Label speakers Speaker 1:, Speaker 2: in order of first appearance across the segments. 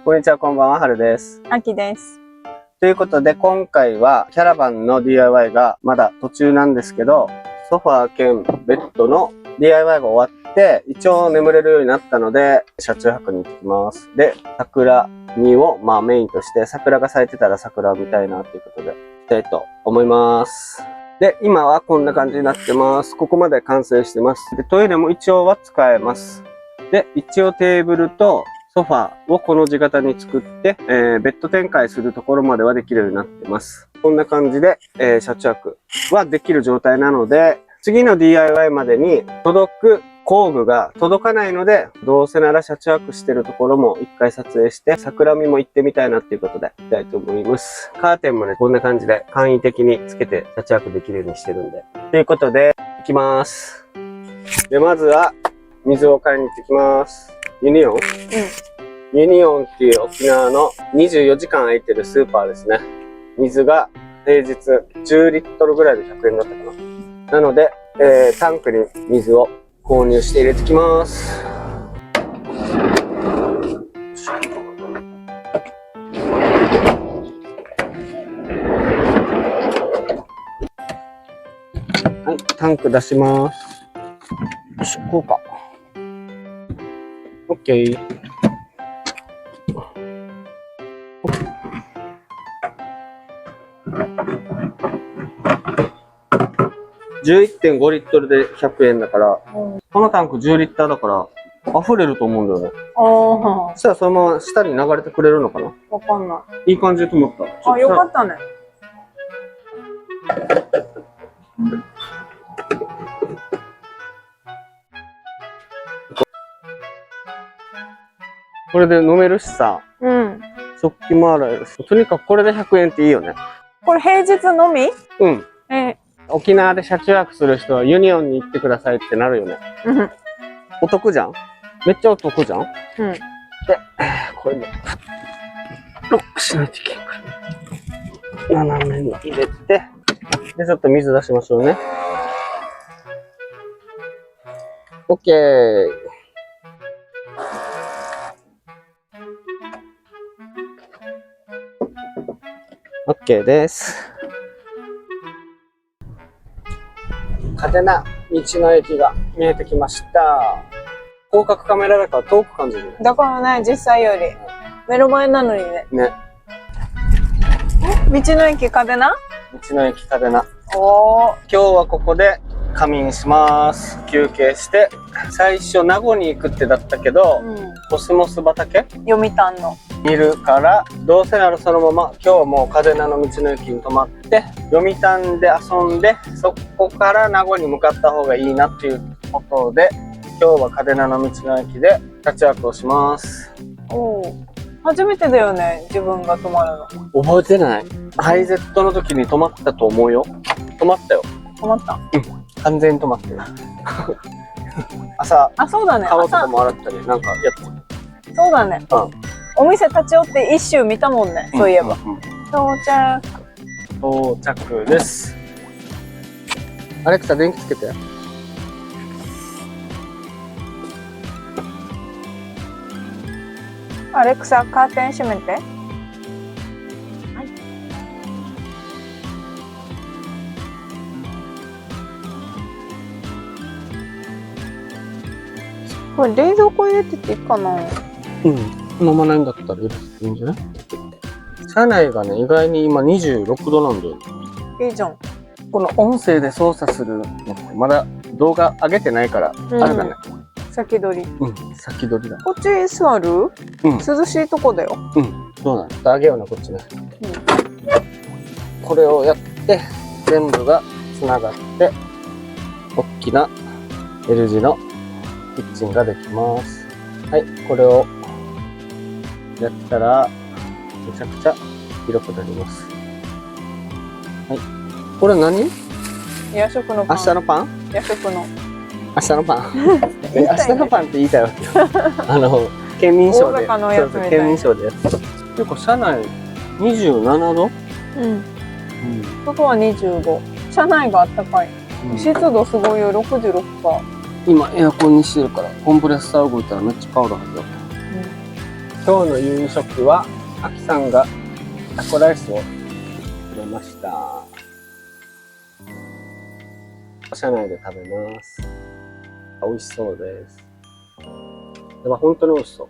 Speaker 1: こんにちは、こんばんは、はるです。
Speaker 2: あきです。
Speaker 1: ということで、今回はキャラバンの DIY がまだ途中なんですけど、ソファー兼ベッドの DIY が終わって、一応眠れるようになったので、車中泊に行ってきます。で、桜見をメインとして、桜が咲いてたら桜を見たいなということで、行きたいと思います。で、今はこんな感じになってます。ここまで完成してます。で、トイレも一応は使えます。で、一応テーブルとソファーをこの字型に作って、ベッド展開するところまではできるようになってます。こんな感じで、車中泊はできる状態なので、次の DIY までに届く工具が届かないので、どうせなら車中泊してるところも一回撮影して、桜見も行ってみたいなっていうことで行きたいと思います。カーテンもね、こんな感じで簡易的につけて車中泊できるようにしてるんで。ということで、行きます。で、まずは、水を買いに行ってきます。ユニオン？ユニオンっていう沖縄の24時間空いてるスーパーですね。水が平日10リットルぐらいで100円だったかな。なので、タンクに水を購入して入れてきます。はい、タンク出します。よし、こうか。オッケー。11.5 リットルで100円だから、このタンク10リッターだから、溢れると思うんだよね。そしたらそのまま下に流れてくれるのかな？
Speaker 2: わかんない。
Speaker 1: いい感じで止まった。
Speaker 2: あ、よかったね。
Speaker 1: これで飲めるしさ、食器も洗えるし、とにかくこれで100円っていいよね。
Speaker 2: これ平日のみ？
Speaker 1: うん。沖縄で車中泊する人はユニオンに行ってくださいってなるよね。お得じゃん？めっちゃお得じゃん？で、これでロックしないといけないから。斜めに入れて、で、ちょっと水出しましょうね。OK。OK です。嘉手納道の駅が見えてきました。広角カメラだから遠く感じる。
Speaker 2: だからね、実際より目の前なのにね。道の駅嘉手納？
Speaker 1: 道の駅嘉手納。
Speaker 2: おー。
Speaker 1: 今日はここで仮眠します。休憩して、最初名護に行くってだったけど、コスモス畑？
Speaker 2: 読谷の。
Speaker 1: 見るから、どうせならそのまま今日はもう嘉手納の道の駅に泊まって読谷で遊んで、そこから名護に向かった方がいいなっていうことで、今日は嘉手納の道の駅で車中泊をします。
Speaker 2: 初めてだよね、自分が泊まるの。
Speaker 1: 覚えてない？ハイゼットの時に泊まったと思うよ。泊まったよ。
Speaker 2: 泊まった？
Speaker 1: 完全に泊まってる。朝、
Speaker 2: そうだね。
Speaker 1: 顔とかも洗ったりなんかやってる。
Speaker 2: そうだね。お店立ち寄って一周見たもんね、そういえば。到
Speaker 1: 着です。アレクサ、電気つけて。
Speaker 2: アレクサ、カーテン閉めて。これ冷蔵庫入れてていいかな？
Speaker 1: 飲まないんだったら入れていいんじゃない？車内がね、意外に今26度なんだよ。
Speaker 2: いいじゃん。
Speaker 1: この音声で操作するのってまだ動画上げてないから、あれだね。
Speaker 2: 先取り。
Speaker 1: 先取りだ。
Speaker 2: こっち座る？涼しいとこだよ。
Speaker 1: そうなんだ。あげような、こっちね。これをやって、全部がつながって、大きな L 字のキッチンができます。はい、これをやったら、めちゃくちゃ広くなります。はい。これ何？
Speaker 2: 夜食のパン。
Speaker 1: 明日のパン？
Speaker 2: 夜食の。
Speaker 1: 明日のパン。明日のパンって言いたいわけよ。県民賞で。県民賞でやってた。結構車内27度？
Speaker 2: 外は25。車内があったかい。湿度すごいよ、66%。
Speaker 1: 今エアコンにしてるから、コンプレッサー動いたらめっちゃパウダー入るよ。今日の夕食は、あきさんがタコライスをくれました。車内で食べます。美味しそうです。でも本当に美味しそう。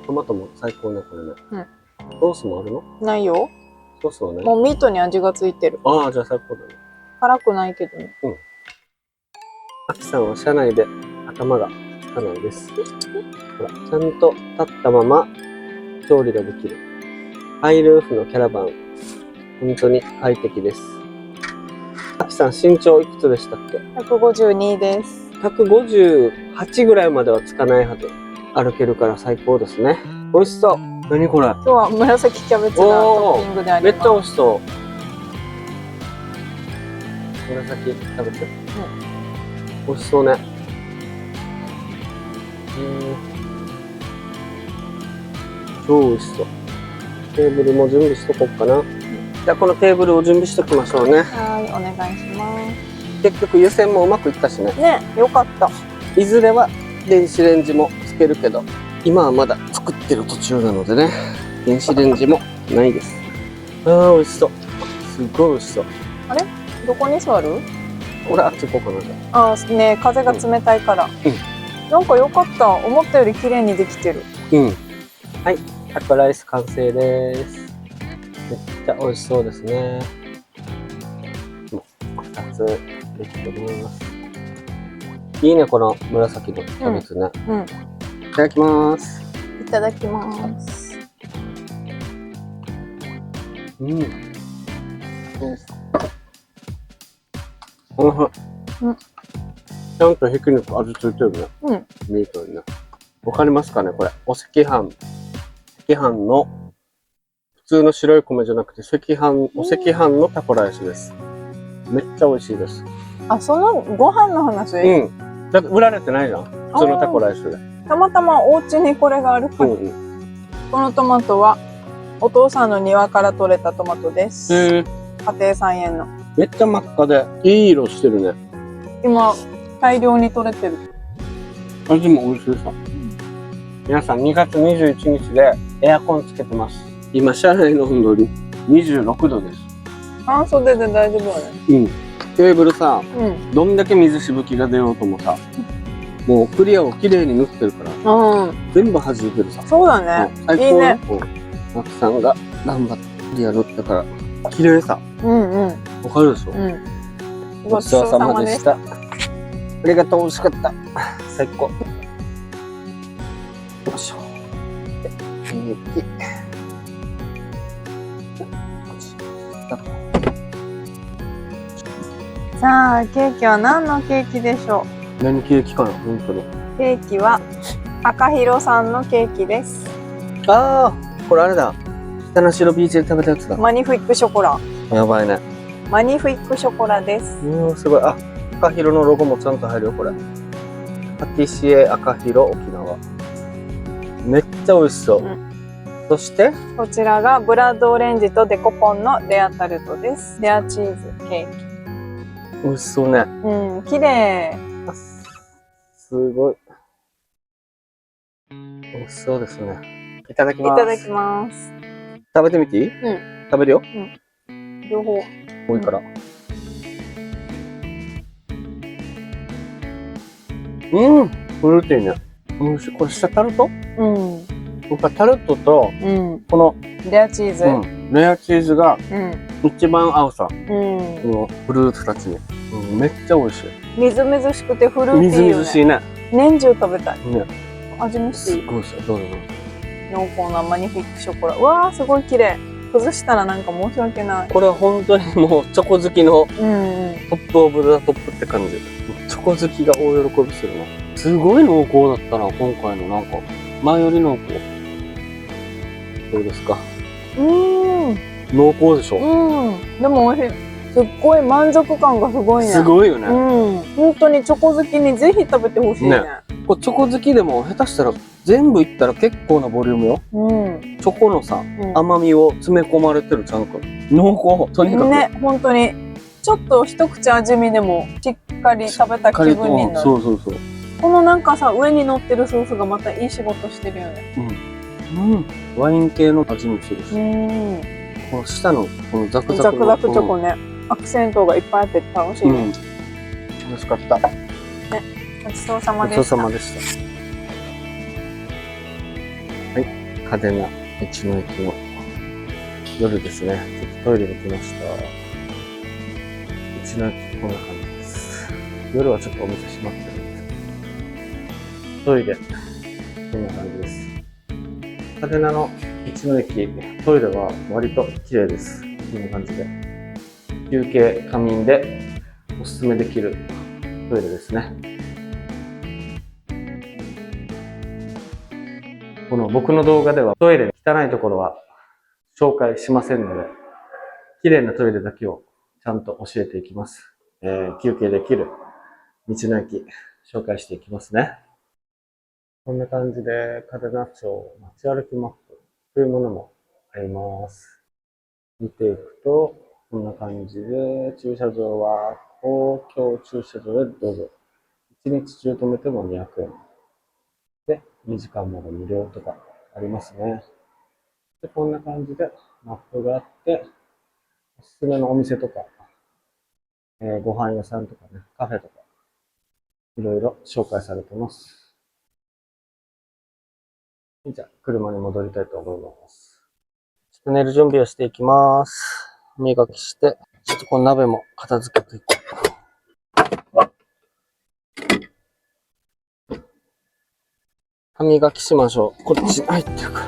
Speaker 1: トマトも最高ね、これね。ソースもあるの？
Speaker 2: ないよ。
Speaker 1: ソースはね。
Speaker 2: もうミートに味がついてる。
Speaker 1: ああ、じゃあ最高だね。
Speaker 2: 辛くないけどね。
Speaker 1: あきさんは車内で頭がつかないです。ほら、ちゃんと立ったまま調理ができる。ハイルーフのキャラバン、本当に快適です。あきさん、身長いくつでしたっけ
Speaker 2: ？152です。
Speaker 1: 158ぐらいまではつかないはず。歩けるから最高ですね。美味しそう。何これ？
Speaker 2: 今日は紫キャベツがトッピングであります。
Speaker 1: めっちゃ美味しそう。紫キャベツ？美味しそうね。超美味しそう。テーブルも準備しとこうかな。じゃあこのテーブルを準備しときましょうね。
Speaker 2: はい、お願いします。
Speaker 1: 結局湯煎もうまくいったしね。
Speaker 2: ね、よかった。
Speaker 1: いずれは電子レンジもつけるけど、今はまだ作ってる途中なのでね、電子レンジもないです。ああ、美味しそう。すごい美味しそう。
Speaker 2: あれ？どこに座る？
Speaker 1: 俺あっち行こうかな、じゃ
Speaker 2: ああ、ね、風が冷たいから。なんかよかった。思ったより綺麗にできてる。
Speaker 1: はい、タコライス完成です。めっちゃ美味しそうですね。2つできてます。いいね、この紫のキャベツね。いただきます。
Speaker 2: いただきます。
Speaker 1: ちゃんとひき肉味付いてるね。ミートにね。わかりますかね、これ。お赤飯。赤飯の普通の白い米じゃなくてお赤飯のタコライスです。めっちゃ美味しいです。
Speaker 2: あ、そのご飯の話？
Speaker 1: だって売られてないじゃん。普通のタコライスで。
Speaker 2: たまたまお家にこれがあるから。このトマトはお父さんの庭から採れたトマトです。家庭菜園の。
Speaker 1: めっちゃ真っ赤でいい色してるね。
Speaker 2: 今大量に採れてる。
Speaker 1: 味も美味しいさ。皆さん2月21日でエアコンつけてます。今車内の温度に26度です。
Speaker 2: 半袖で大丈夫だね。
Speaker 1: テーブルさ、どんだけ水しぶきが出ようともさ、もうクリアをきれいに塗ってるから、全部弾いてるさ。
Speaker 2: そうだね。
Speaker 1: 最高。
Speaker 2: いいね。
Speaker 1: マキさんが頑張ってクリア塗ったから綺麗さ。わかるでしょ。ごちそうさまでした。ありがとう、美味しかった。最高。よいしょ。で、ケーキ。
Speaker 2: さあ、ケーキは何のケーキでしょ
Speaker 1: う？何ケーキかな、本当に。
Speaker 2: ケーキは赤広さんのケーキです。
Speaker 1: ああ、これあれだ。下の白ビーチで食べたやつだ。
Speaker 2: マニフィックショコラ。
Speaker 1: やばいね。
Speaker 2: マニフィックショコラです。
Speaker 1: すごい。あ、赤広のロゴもちゃんと入るよ、これ。パティシエ赤広沖縄。めっちゃ美味しそう。そして、
Speaker 2: こちらがブラッドオレンジとデコポンのレアタルトです。レアチーズケーキ。
Speaker 1: 美味しそうね。
Speaker 2: 綺麗。
Speaker 1: すごい。美味しそうですね。いただきます。
Speaker 2: いただきます。
Speaker 1: 食べてみていい？食べるよ。
Speaker 2: 両方。
Speaker 1: 多いから。フルーティーね。美味しい。これ下タルト？やっぱタルトと、この
Speaker 2: レアチーズ。
Speaker 1: レアチーズが一番合うさ。このフルーツたちに。めっちゃ美味しい。
Speaker 2: みずみずしくてフルーティーよね。
Speaker 1: みずみずしいね。
Speaker 2: 年中食べたい。
Speaker 1: ね。
Speaker 2: 味見していい？
Speaker 1: すごいですよ。どうぞどうぞ。
Speaker 2: 濃厚なマニフィックショコラ。うわー、すごい綺麗。崩したらなんか申し訳ない。
Speaker 1: これは本当にもうチョコ好きのトップオブザトップって感じ。チョコ好きが大喜びするね。すごい濃厚だったな、今回のなんか。前より濃厚。どうですか？濃厚でしょ？
Speaker 2: でも美味しい。すっごい満足感がすごいね。
Speaker 1: すごいよね。
Speaker 2: 本当にチョコ好きにぜひ食べてほしいね。
Speaker 1: これチョコ好きでも下手したら全部いったら結構なボリュームよ。チョコのさ、甘みを詰め込まれてるちゃんと。濃厚、とにかく。ね、
Speaker 2: 本当に。ちょっと一口味見でもしっかり食べた気分になる。
Speaker 1: そうそうそう。
Speaker 2: このなんかさ、上に乗ってるソースがまたいい仕事してるよね。
Speaker 1: ワイン系の味もするし、この下のこのザクザクの
Speaker 2: ザクザクチョコね、アクセントがいっぱいあって楽しいね。
Speaker 1: 楽しかった。
Speaker 2: ごちそうさま
Speaker 1: ごち
Speaker 2: でした。
Speaker 1: そうさまでした。はい、嘉手納道の駅の夜ですね。ちょっとトイレに来ました。道の駅こんな感じです。夜はちょっとお店閉まってるんですけど、トイレこんな感じです。嘉手納の道の駅トイレは割と綺麗です。こんな感じで休憩仮眠でおすすめできるトイレですね。この僕の動画ではトイレ汚いところは紹介しませんので、綺麗なトイレだけをちゃんと教えていきます。休憩できる道の駅紹介していきますね。こんな感じで嘉手納町街歩きマップというものもあります。見ていくとこんな感じで、駐車場は公共駐車場へどうぞ。1日中止めても200円。で、2時間まで無料とかありますね。で、こんな感じでマップがあって、おすすめのお店とか、ご飯屋さんとかね、カフェとか、いろいろ紹介されてます。じゃあ、車に戻りたいと思います。ちょっと寝る準備をしていきます。歯磨きして、ちょっとこの鍋も片付けていこう。歯磨きしましょう。こっち入ってるから。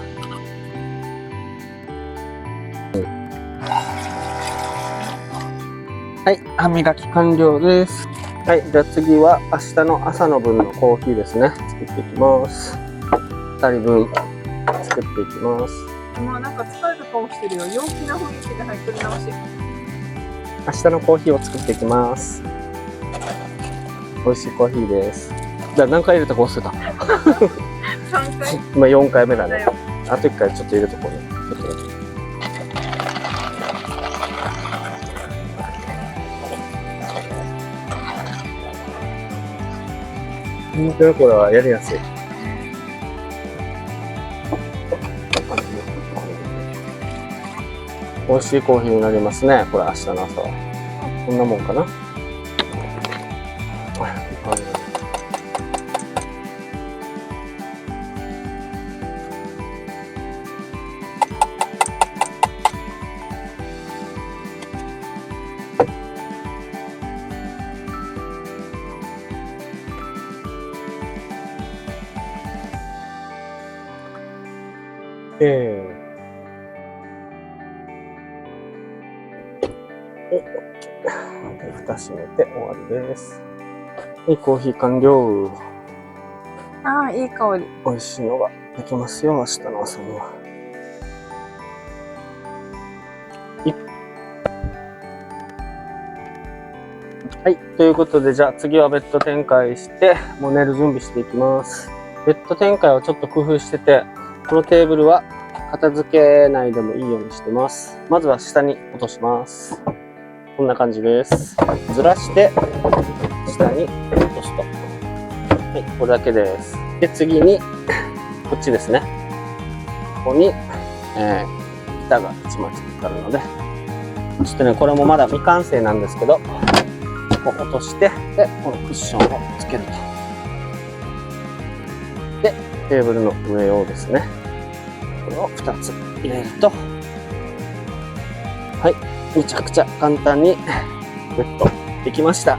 Speaker 1: はい、歯磨き完了です。はい、じゃあ次は明日の朝の分のコーヒーですね。作っていきます。2人分作っていきます。
Speaker 2: もうなんか疲れた顔してるよ。陽気な雰囲気で入ってる直し。
Speaker 1: 明日のコーヒーを作っていきます。美味しいコーヒーです。じゃあ何回入れたか忘れた。
Speaker 2: 3回。
Speaker 1: 今4回目だね。あと1回ちょっと入れとこうね。ちょっとだけ。これはやりやすい。美味しいコーヒーになりますね。これ明日の朝は。こんなもんかな。蓋閉めて終わりです。はい、コーヒー完了。
Speaker 2: ああ、いい香り。
Speaker 1: 美味しいのができますよ、明日の朝には。はい、ということで、じゃあ次はベッド展開して、もう寝る準備していきます。ベッド展開をちょっと工夫してて、このテーブルは片付けないでもいいようにしてます。まずは下に落とします。こんな感じです。ずらして、下に落とすと。はい、これだけです。で、次に、こっちですね。ここに、板が1枚かかるので、ちょっとね、これもまだ未完成なんですけど、ここ落として、で、このクッションをつけると。で、テーブルの上をですね、これを2つ入れると、はい、めちゃくちゃ簡単にベッドできました。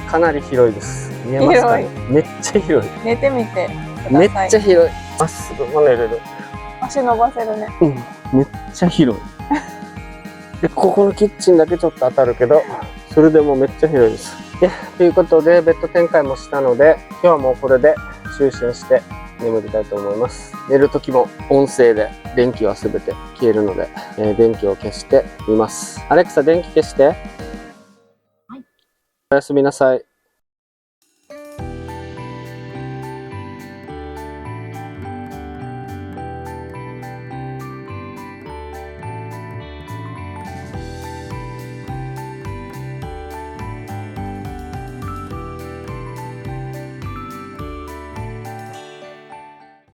Speaker 1: かなり広いです。見えますかね？めっちゃ広い。
Speaker 2: 寝てみてく
Speaker 1: めっ
Speaker 2: ださい。
Speaker 1: ちゃ広い。まっすぐも寝れる。
Speaker 2: 足伸ばせるね。
Speaker 1: うん、めっちゃ広い。で、ここのキッチンだけちょっと当たるけど、それでもめっちゃ広いです。で、ということで、ベッド展開もしたので、今日はもうこれで就寝して眠りたいと思います。寝る時も音声で電気はすべて消えるので、電気を消してみます。アレクサ、電気消して。はい。おやすみなさい。